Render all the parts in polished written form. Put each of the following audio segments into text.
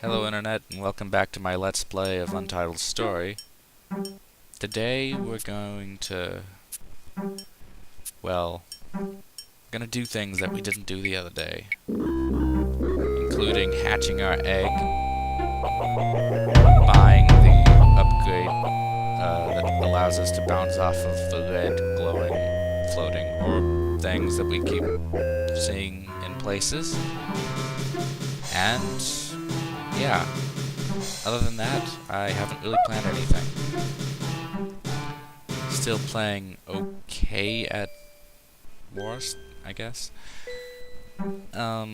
Hello Internet, and welcome back to my Let's Play of Untitled Story. Today we're going to, well, gonna do things that we didn't do the other day. Including hatching our egg, buying the upgrade that allows us to bounce off of the red glowing floating orb things that we keep seeing in places. And yeah, other than that, I haven't really planned anything. Still playing okay at worst, I guess. Other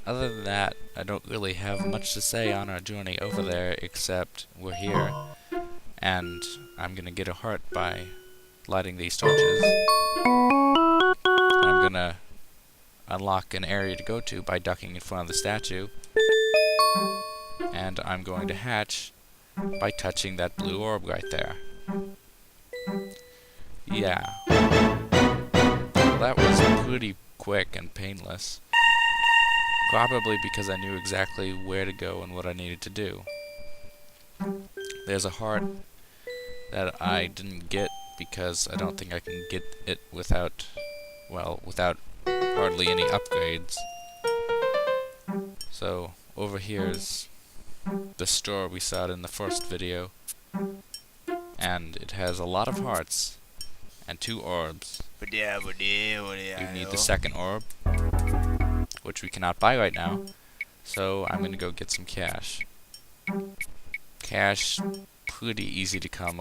than that, I don't really have much to say on our journey over there, except we're here, and I'm gonna get a heart by lighting these torches. I'm gonna unlock an area to go to by ducking in front of the statue. And I'm going to hatch by touching that blue orb right there. Yeah. Well, that was pretty quick and painless. Probably because I knew exactly where to go and what I needed to do. There's a heart that I didn't get because I don't think I can get it without hardly any upgrades. So, over here's the store we saw in the first video, and it has a lot of hearts and 2 orbs. You need the second orb, which we cannot buy right now, so I'm gonna go get some cash. Cash, pretty easy to come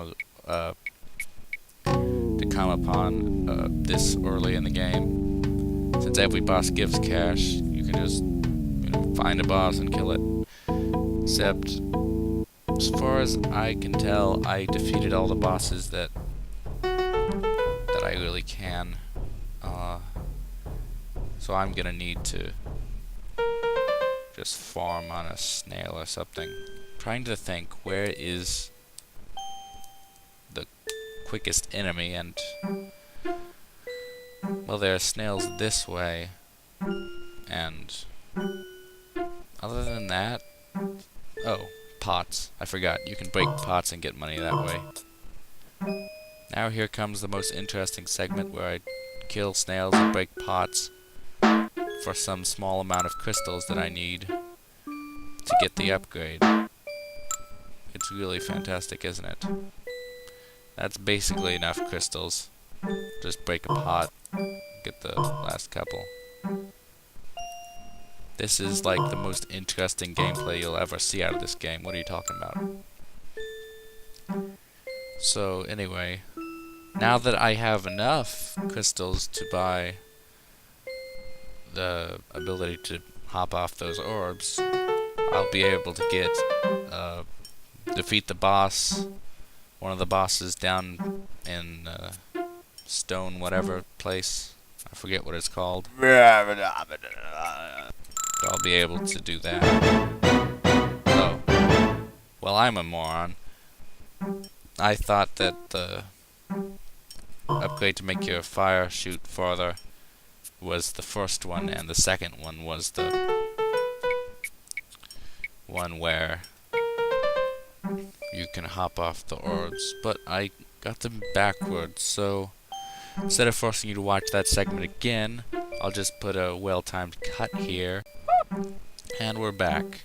upon this early in the game. Since every boss gives cash, you can just find a boss and kill it. Except, as far as I can tell, I defeated all the bosses that I really can. So I'm gonna need to just farm on a snail or something. Trying to think, where is the quickest enemy? And well, there are snails this way, and other than that, oh, pots. I forgot. You can break pots and get money that way. Now here comes the most interesting segment where I kill snails and break pots for some small amount of crystals that I need to get the upgrade. It's really fantastic, isn't it? That's basically enough crystals. Just break a pot, get the last couple. This is like the most interesting gameplay you'll ever see out of this game. What are you talking about? So anyway, now that I have enough crystals to buy the ability to hop off those orbs, I'll be able to get defeat the boss, one of the bosses down in stone whatever place. I forget what it's called. I'll be able to do that. Oh. Well, I'm a moron. I thought that the upgrade to make your fire shoot farther was the first one, and the second one was the one where you can hop off the orbs. But I got them backwards, so instead of forcing you to watch that segment again, I'll just put a well-timed cut here. And we're back.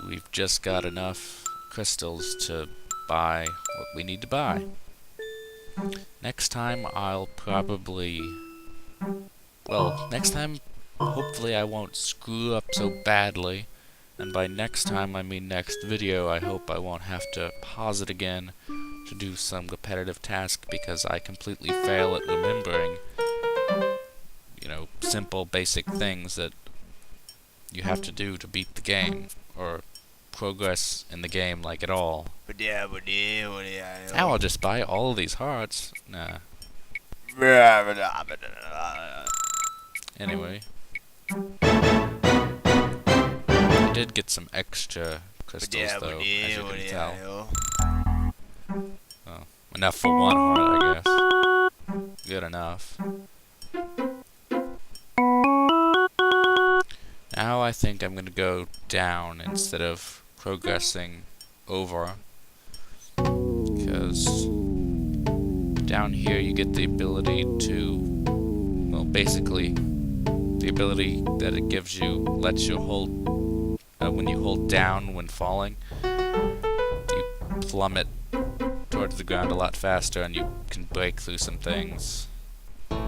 We've just got enough crystals to buy what we need to buy. Next time I'll probably... well, next time hopefully I won't screw up so badly. And by next time I mean next video. I hope I won't have to pause it again to do some repetitive task because I completely fail at remembering, simple basic things that you have to do to beat the game, or progress in the game like at all. Now I'll just buy all of these hearts. Nah. Anyway. I did get some extra crystals though, as you can tell. Oh, enough for one heart, I guess. Good enough. Now now I think I'm gonna go down instead of progressing over, because down here you get the ability to, well, basically the ability that it gives you lets you hold, when you hold down when falling, you plummet towards the ground a lot faster and you can break through some things that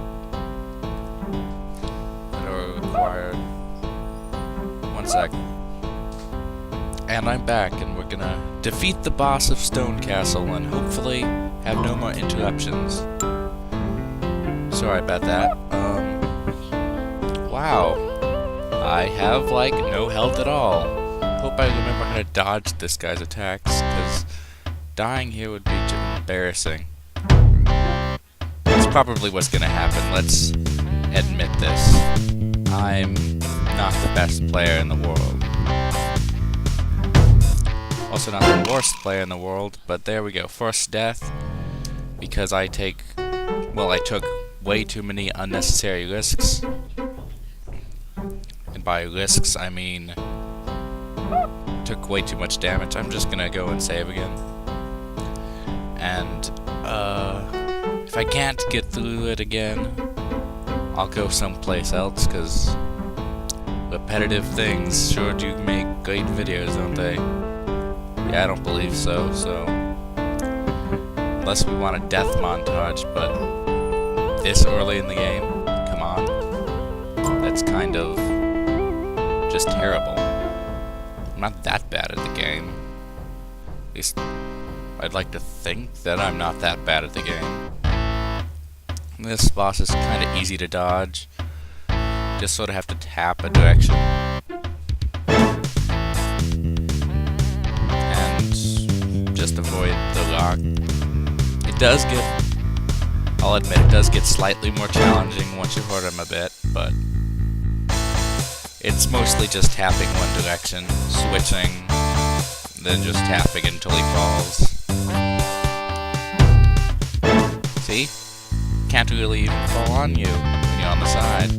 are required. One sec. And I'm back, and we're gonna defeat the boss of Stone Castle and hopefully have no more interruptions. Sorry about that. Wow. I have, like, no health at all. Hope I remember how to dodge this guy's attacks, because dying here would be too embarrassing. It's probably what's gonna happen, let's admit this. I'm not the best player in the world. Also not the worst player in the world, but there we go. First death, because I took way too many unnecessary risks. And by risks, I mean took way too much damage. I'm just gonna go and save again. And if I can't get through it again, I'll go someplace else, because repetitive things sure do make great videos, don't they? Yeah, I don't believe so, unless we want a death montage, but this early in the game, come on. That's kind of just terrible. I'm not that bad at the game. At least I'd like to think that I'm not that bad at the game. This boss is kind of easy to dodge. Just sort of have to tap a direction. And just avoid the rock. It does get, I'll admit, it does get slightly more challenging once you hurt him a bit, but it's mostly just tapping one direction, switching, then just tapping until he falls. See? Can't really even fall on you when you're on the side.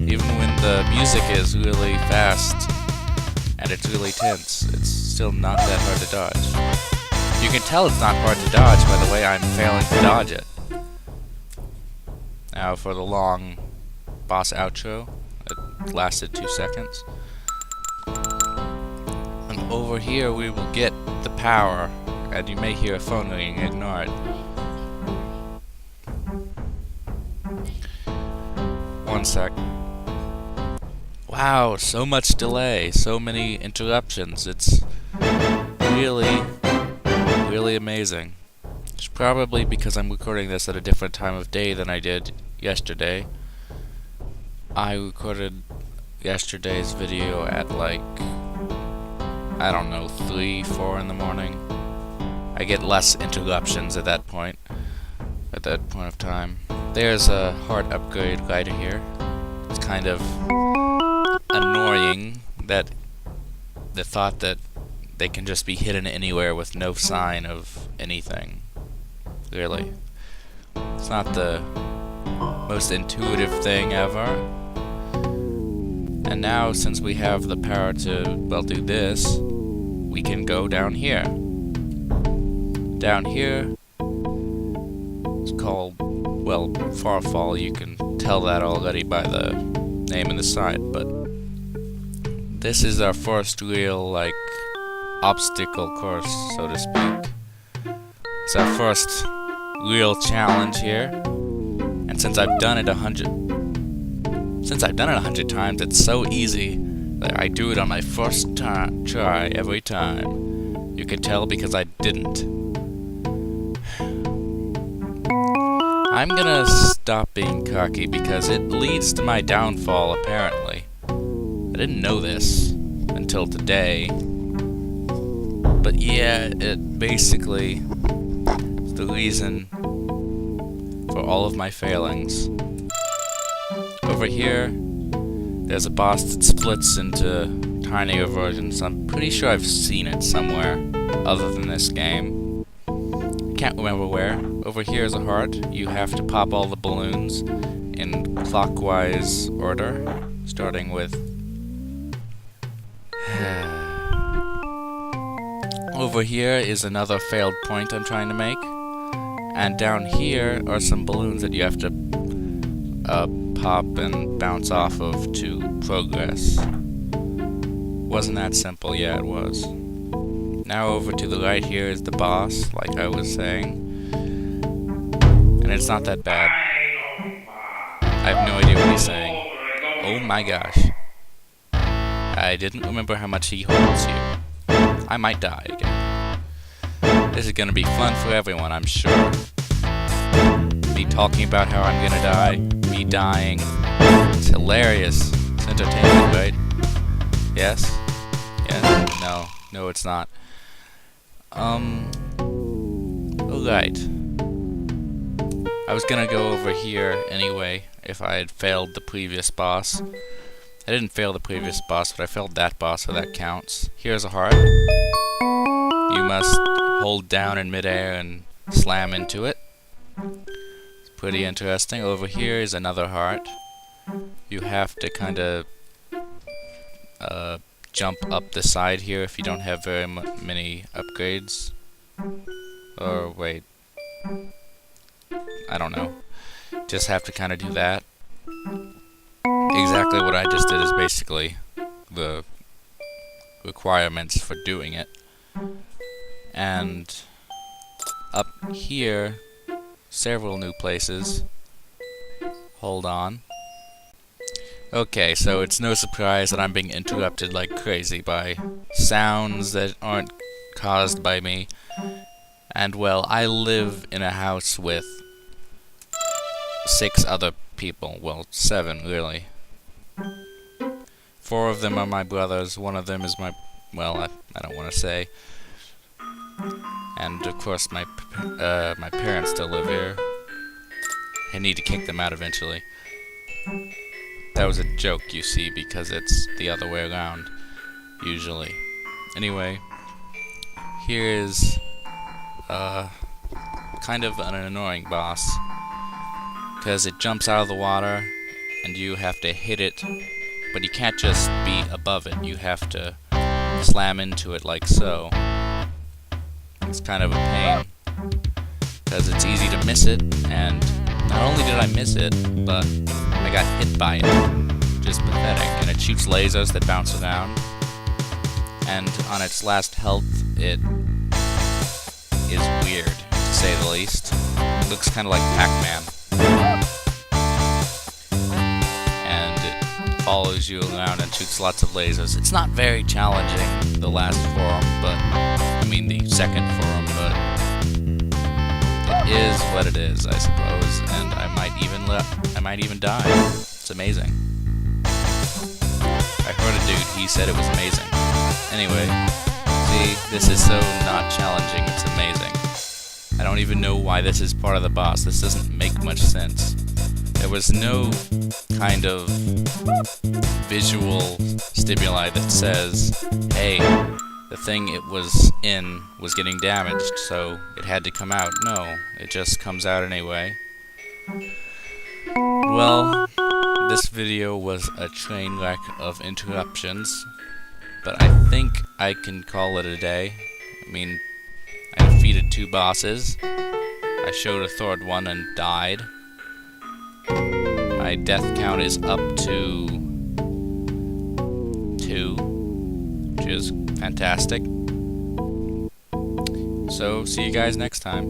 Even when the music is really fast and it's really tense, it's still not that hard to dodge. You can tell it's not hard to dodge by the way I'm failing to dodge it. Now for the long boss outro. It lasted 2 seconds. And over here we will get the power, and you may hear a phone ringing, ignore it. One sec. Wow, so much delay, so many interruptions. It's really, really amazing. It's probably because I'm recording this at a different time of day than I did yesterday. I recorded yesterday's video at like, I don't know, 3, 4 in the morning. I get less interruptions at that point of time. There's a heart upgrade right here. It's kind of annoying that the thought that they can just be hidden anywhere with no sign of anything. Really. It's not the most intuitive thing ever. And now, since we have the power to, well, do this, we can go down here. Down here, it's called, well, Farfall. You can tell that already by the name in the side, but this is our first real, like, obstacle course, so to speak. It's our first real challenge here, and since I've done it 100 times, it's so easy that I do it on my first try every time. You can tell because I didn't. I'm gonna stop being cocky because it leads to my downfall, apparently. I didn't know this until today. But yeah, it basically is the reason for all of my failings. Over here, there's a boss that splits into tinier versions. I'm pretty sure I've seen it somewhere other than this game. Can't remember where. Over here is a heart. You have to pop all the balloons in clockwise order, starting with Over here is another failed point I'm trying to make. And down here are some balloons that you have to pop and bounce off of to progress. Wasn't that simple? Yeah, it was. Now over to the right here is the boss, like I was saying. And it's not that bad. I have no idea what he's saying. Oh my gosh. I didn't remember how much he holds you. I might die again. This is gonna be fun for everyone, I'm sure. Me talking about how I'm gonna die, me dying. It's hilarious. It's entertainment, right? Yes? Yes? No. No, it's not. Alright. I was gonna go over here anyway, if I had failed the previous boss. I didn't fail the previous boss, but I failed that boss, so that counts. Here's a heart. You must hold down in midair and slam into it. It's pretty interesting. Over here is another heart. You have to kind of jump up the side here if you don't have very many upgrades. Or wait. I don't know. Just have to kind of do that. Exactly what I just did is basically the requirements for doing it. And up here, several new places. Hold on. Okay, so it's no surprise that I'm being interrupted like crazy by sounds that aren't caused by me. And well, I live in a house with 6 other people. Well, 7 really. 4 of them are my brothers, 1 of them is my, well, I don't want to say. And of course my parents still live here. I need to kick them out eventually. That was a joke, you see, because it's the other way around, usually. Anyway, here is kind of an annoying boss, because it jumps out of the water, and you have to hit it, but you can't just be above it, you have to slam into it like so. It's kind of a pain, because it's easy to miss it, and not only did I miss it, but I got hit by it. Just pathetic. And it shoots lasers that bounce around, and on its last health, it is weird, to say the least. It looks kind of like Pac-Man. Follows you around and shoots lots of lasers. It's not very challenging, the last forum, but I mean the second forum, but it is what it is, I suppose, and I might even die. It's amazing. I heard a dude, he said it was amazing. Anyway, see, this is so not challenging, it's amazing. I don't even know why this is part of the boss. This doesn't make much sense. There was no kind of visual stimuli that says, hey, the thing it was in was getting damaged, so it had to come out. No, it just comes out anyway. Well, this video was a train wreck of interruptions, but I think I can call it a day. I mean, I defeated 2 bosses. I showed a third one and died. My death count is up to 2, which is fantastic. So, see you guys next time.